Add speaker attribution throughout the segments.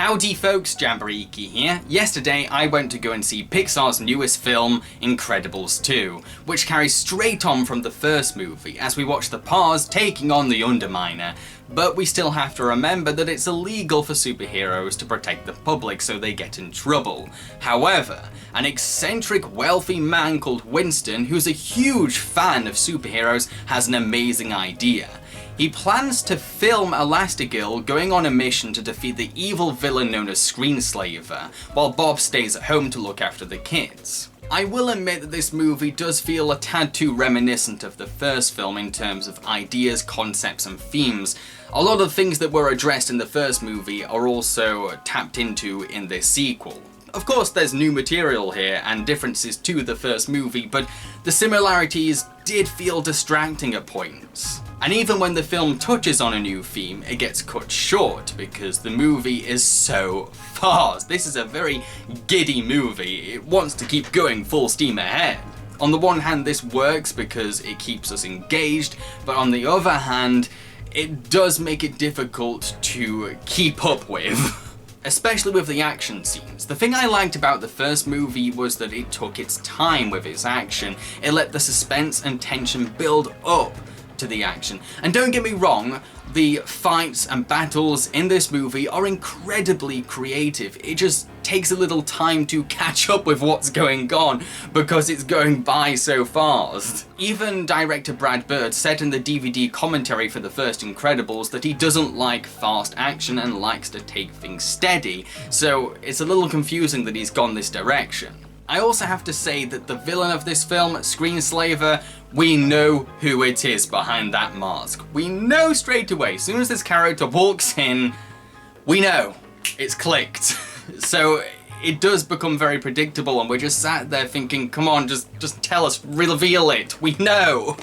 Speaker 1: Howdy folks, Jamboree here. Yesterday I went to go and see Pixar's newest film, Incredibles 2, which carries straight on from the first movie as we watch the Paws taking on the Underminer. But we still have to remember that it's illegal for superheroes to protect the public, so they get in trouble. However, an eccentric wealthy man called Winston, who's a huge fan of superheroes, has an amazing idea. He plans to film Elastigirl going on a mission to defeat the evil villain known as Screenslaver, while Bob stays at home to look after the kids. I will admit that this movie does feel a tad too reminiscent of the first film in terms of ideas, concepts and themes. A lot of things that were addressed in the first movie are also tapped into in this sequel. Of course there's new material here and differences to the first movie, but the similarities did feel distracting at points. And even when the film touches on a new theme, it gets cut short because the movie is so fast. This is a very giddy movie. It wants to keep going full steam ahead. On the one hand, this works because it keeps us engaged, but on the other hand, it does make it difficult to keep up with. Especially with the action scenes. The thing I liked about the first movie was that it took its time with its action. It let the suspense and tension build up to the action. And don't get me wrong, the fights and battles in this movie are incredibly creative. It just takes a little time to catch up with what's going on because it's going by so fast. Even director Brad Bird said in the DVD commentary for the first Incredibles that he doesn't like fast action and likes to take things steady, so it's a little confusing that he's gone this direction. I also have to say that the villain of this film, Screenslaver, we know who it is behind that mask. We know straight away, as soon as this character walks in, we know. It's clicked. So it does become very predictable and we're just sat there thinking, come on, just tell us, reveal it, we know.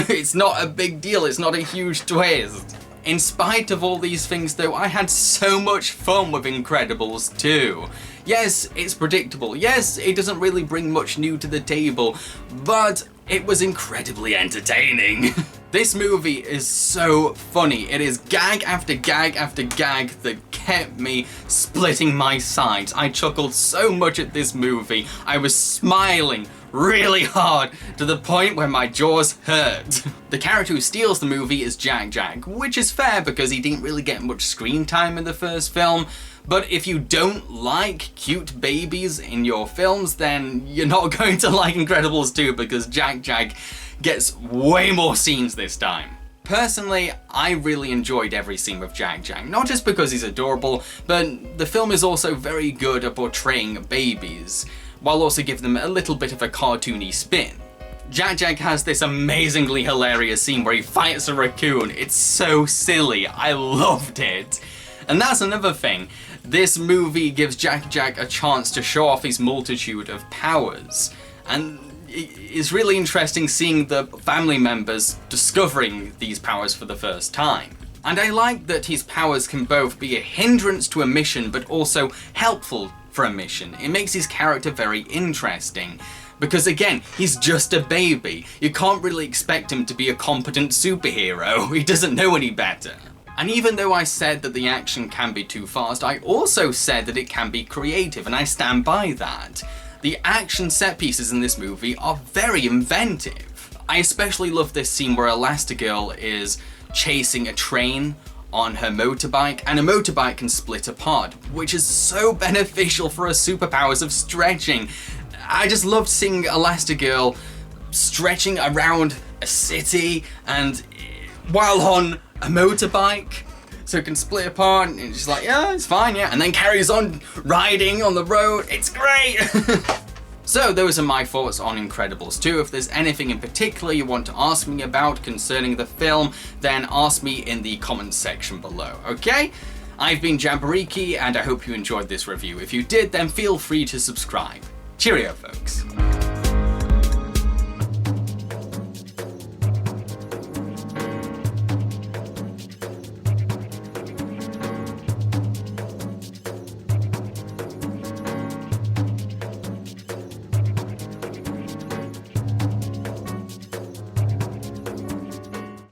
Speaker 1: It's not a big deal, it's not a huge twist. In spite of all these things though, I had so much fun with Incredibles 2. Yes, it's predictable, yes, it doesn't really bring much new to the table, but it was incredibly entertaining. This movie is so funny. It is gag after gag after gag that kept me splitting my sides. I chuckled so much at this movie. I was smiling really hard to the point where my jaws hurt. The character who steals the movie is Jack Jack, which is fair because he didn't really get much screen time in the first film. But if you don't like cute babies in your films, then you're not going to like Incredibles 2 because Jack Jack gets way more scenes this time. Personally, I really enjoyed every scene with Jack Jack, not just because he's adorable, but the film is also very good at portraying babies, while also giving them a little bit of a cartoony spin. Jack Jack has this amazingly hilarious scene where he fights a raccoon. It's so silly, I loved it. And that's another thing. This movie gives Jack Jack a chance to show off his multitude of powers. And it's really interesting seeing the family members discovering these powers for the first time. And I like that his powers can both be a hindrance to a mission but also helpful for a mission. It makes his character very interesting. Because again, he's just a baby. You can't really expect him to be a competent superhero. He doesn't know any better. And even though I said that the action can be too fast, I also said that it can be creative, and I stand by that. The action set pieces in this movie are very inventive. I especially love this scene where Elastigirl is chasing a train on her motorbike, and a motorbike can split apart, which is so beneficial for her superpowers of stretching. I just loved seeing Elastigirl stretching around a city and while on a motorbike, so it can split apart, and she's like, yeah, it's fine, yeah, and then carries on riding on the road. It's great! So those are my thoughts on Incredibles 2. If there's anything in particular you want to ask me about concerning the film, then ask me in the comments section below, okay? I've been Jamboree, and I hope you enjoyed this review. If you did, then feel free to subscribe. Cheerio, folks.